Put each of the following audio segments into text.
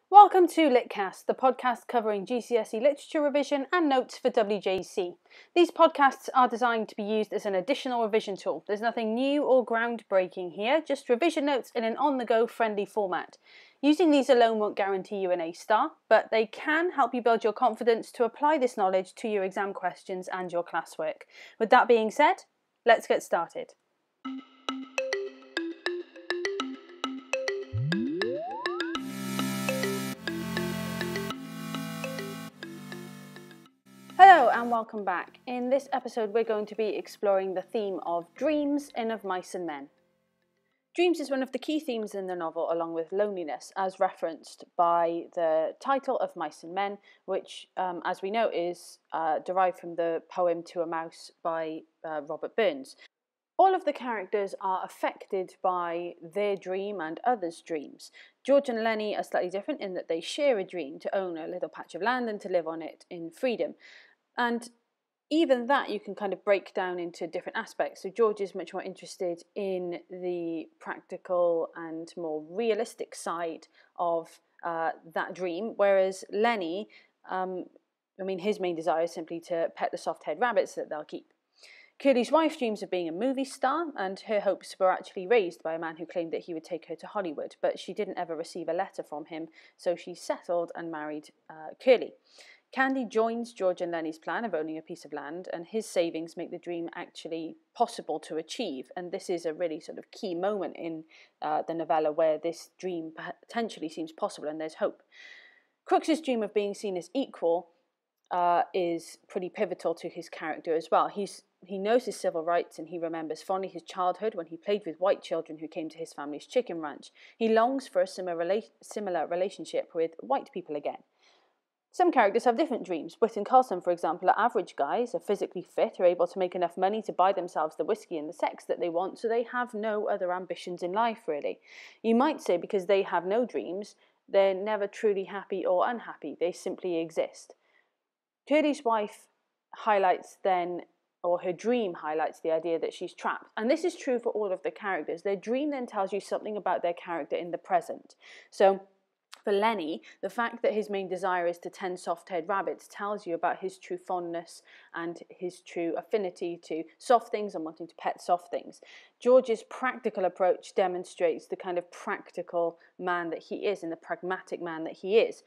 Welcome to LitCast, the podcast covering GCSE literature revision and notes for WJC. These podcasts are designed to be used as an additional revision tool. There's nothing new or groundbreaking here, just revision notes in an on-the-go friendly format. Using these alone won't guarantee you an A star, but they can help you build your confidence to apply this knowledge to your exam questions and your classwork. With that being said, let's get started. Hello and welcome back. In this episode we're going to be exploring the theme of dreams in Of Mice and Men. Dreams is one of the key themes in the novel, along with loneliness, as referenced by the title of Mice and Men, which, as we know, is derived from the poem To a Mouse by Robert Burns. All of the characters are affected by their dream and others' dreams. George and Lenny are slightly different in that they share a dream to own a little patch of land and to live on it in freedom. And even that you can kind of break down into different aspects. So George is much more interested in the practical and more realistic side of that dream, whereas Lenny, his main desire is simply to pet the soft-haired rabbits that they'll keep. Curly's wife dreams of being a movie star, and her hopes were actually raised by a man who claimed that he would take her to Hollywood, but she didn't ever receive a letter from him, so she settled and married Curly. Candy joins George and Lenny's plan of owning a piece of land, and his savings make the dream actually possible to achieve. And this is a really sort of key moment in the novella where this dream potentially seems possible and there's hope. Crooks's dream of being seen as equal is pretty pivotal to his character as well. He knows his civil rights, and he remembers fondly his childhood when he played with white children who came to his family's chicken ranch. He longs for a similar relationship with white people again. Some characters have different dreams. Whit and Carlson, for example, are average guys, are physically fit, are able to make enough money to buy themselves the whiskey and the sex that they want, so they have no other ambitions in life, really. You might say because they have no dreams, they're never truly happy or unhappy. They simply exist. Curly's wife highlights then, or her dream highlights the idea that she's trapped. And this is true for all of the characters. Their dream then tells you something about their character in the present. So for Lenny, the fact that his main desire is to tend soft-haired rabbits tells you about his true fondness and his true affinity to soft things and wanting to pet soft things. George's practical approach demonstrates the kind of practical man that he is and the pragmatic man that he is.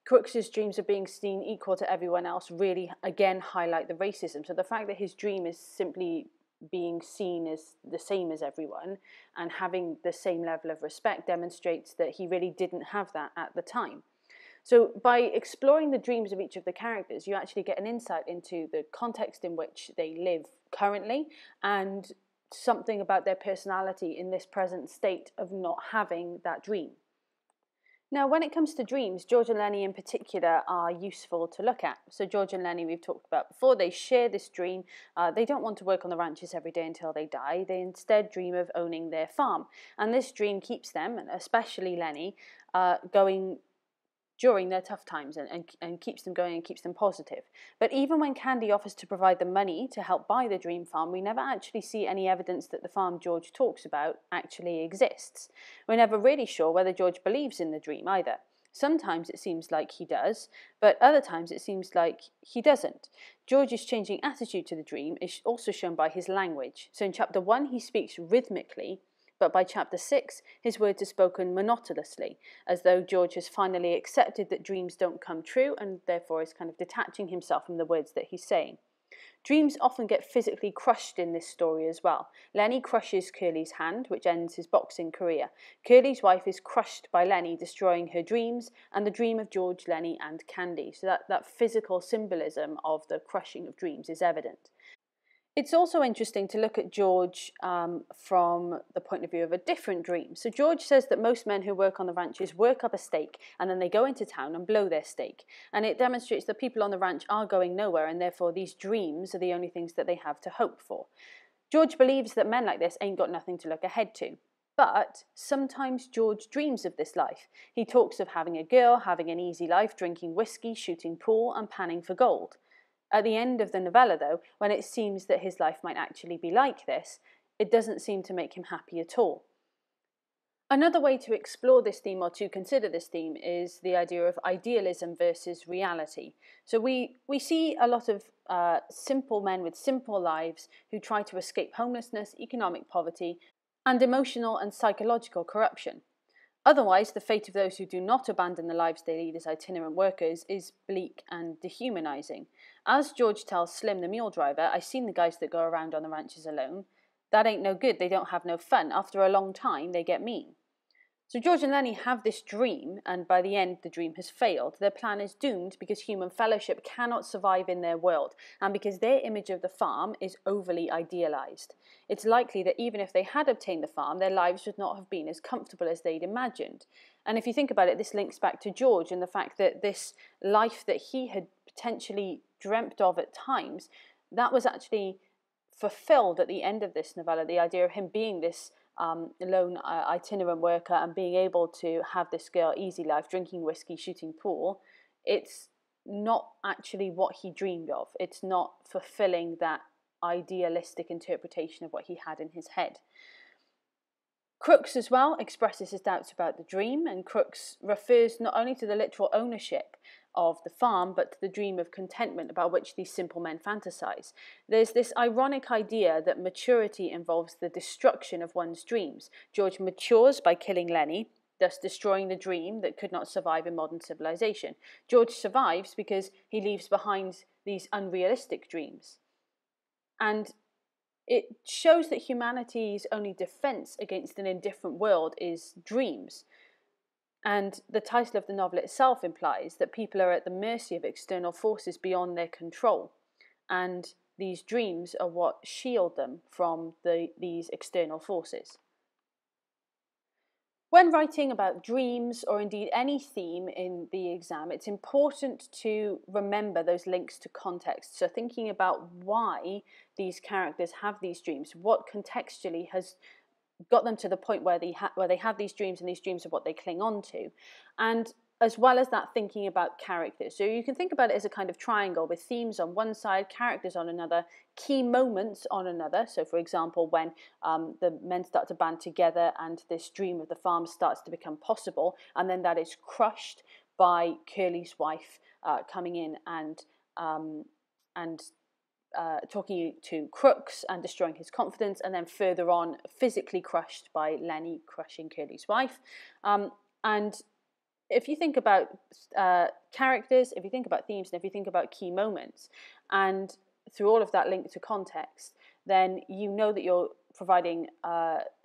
Crooks's dreams of being seen equal to everyone else really, again, highlight the racism. So the fact that his dream is simply being seen as the same as everyone and having the same level of respect demonstrates that he really didn't have that at the time. So by exploring the dreams of each of the characters, you actually get an insight into the context in which they live currently and something about their personality in this present state of not having that dream. Now, when it comes to dreams, George and Lenny in particular are useful to look at. So George and Lenny, we've talked about before, they share this dream. They don't want to work on the ranches every day until they die. They instead dream of owning their farm. And this dream keeps them, and especially Lenny, going during their tough times and keeps them going and keeps them positive. But even when Candy offers to provide the money to help buy the dream farm, we never actually see any evidence that the farm George talks about actually exists. We're never really sure whether George believes in the dream either. Sometimes it seems like he does, but other times it seems like he doesn't. George's changing attitude to the dream is also shown by his language. So in chapter 1 he speaks rhythmically, but by chapter 6, his words are spoken monotonously, as though George has finally accepted that dreams don't come true and therefore is kind of detaching himself from the words that he's saying. Dreams often get physically crushed in this story as well. Lenny crushes Curly's hand, which ends his boxing career. Curly's wife is crushed by Lenny, destroying her dreams and the dream of George, Lenny and Candy. So that physical symbolism of the crushing of dreams is evident. It's also interesting to look at George from the point of view of a different dream. So George says that most men who work on the ranches work up a stake and then they go into town and blow their stake. And it demonstrates that people on the ranch are going nowhere, and therefore these dreams are the only things that they have to hope for. George believes that men like this ain't got nothing to look ahead to. But sometimes George dreams of this life. He talks of having a girl, having an easy life, drinking whiskey, shooting pool and panning for gold. At the end of the novella, though, when it seems that his life might actually be like this, it doesn't seem to make him happy at all. Another way to explore this theme or to consider this theme is the idea of idealism versus reality. So we see a lot of simple men with simple lives who try to escape homelessness, economic poverty, and emotional and psychological corruption. Otherwise, the fate of those who do not abandon the lives they lead as itinerant workers is bleak and dehumanizing. As George tells Slim, the mule driver, "I seen the guys that go around on the ranches alone. That ain't no good, they don't have no fun. After a long time, they get mean." So George and Lenny have this dream, and by the end the dream has failed. Their plan is doomed because human fellowship cannot survive in their world, and because their image of the farm is overly idealised. It's likely that even if they had obtained the farm, their lives would not have been as comfortable as they'd imagined. And if you think about it, this links back to George and the fact that this life that he had potentially dreamt of at times, that was actually fulfilled at the end of this novella, the idea of him being this lone itinerant worker and being able to have this girl easy life, drinking whiskey, shooting pool. It's not actually what he dreamed of. It's not fulfilling that idealistic interpretation of what he had in his head. Crooks as well expresses his doubts about the dream, and Crooks refers not only to the literal ownership of the farm, but to the dream of contentment about which these simple men fantasize. There's this ironic idea that maturity involves the destruction of one's dreams. George matures by killing Lenny, thus destroying the dream that could not survive in modern civilization. George survives because he leaves behind these unrealistic dreams. And it shows that humanity's only defense against an indifferent world is dreams. And the title of the novel itself implies that people are at the mercy of external forces beyond their control. And these dreams are what shield them from these external forces. When writing about dreams, or indeed any theme in the exam, it's important to remember those links to context. So thinking about why these characters have these dreams, what contextually has got them to the point where they have these dreams, and these dreams are what they cling on to. And as well as that, thinking about characters. So you can think about it as a kind of triangle with themes on one side, characters on another, key moments on another. So for example, when the men start to band together and this dream of the farm starts to become possible, and then that is crushed by Curly's wife coming in and talking to Crooks and destroying his confidence, and then further on physically crushed by Lenny crushing Curly's wife. And if you think about characters, if you think about themes, and if you think about key moments, and through all of that link to context, then you know that you're providing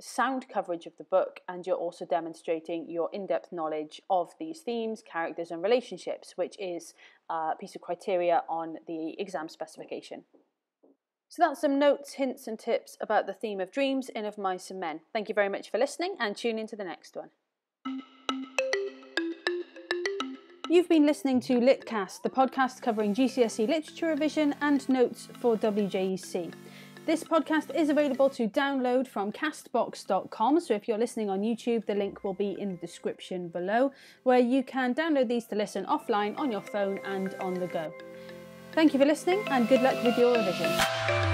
sound coverage of the book, and you're also demonstrating your in-depth knowledge of these themes, characters, and relationships, which is a piece of criteria on the exam specification. So that's some notes, hints, and tips about the theme of dreams in Of Mice and Men. Thank you very much for listening, and tune in to the next one. You've been listening to LitCast, the podcast covering GCSE literature revision and notes for WJEC. This podcast is available to download from castbox.com, so if you're listening on YouTube, the link will be in the description below, where you can download these to listen offline on your phone and on the go. Thank you for listening, and good luck with your revision.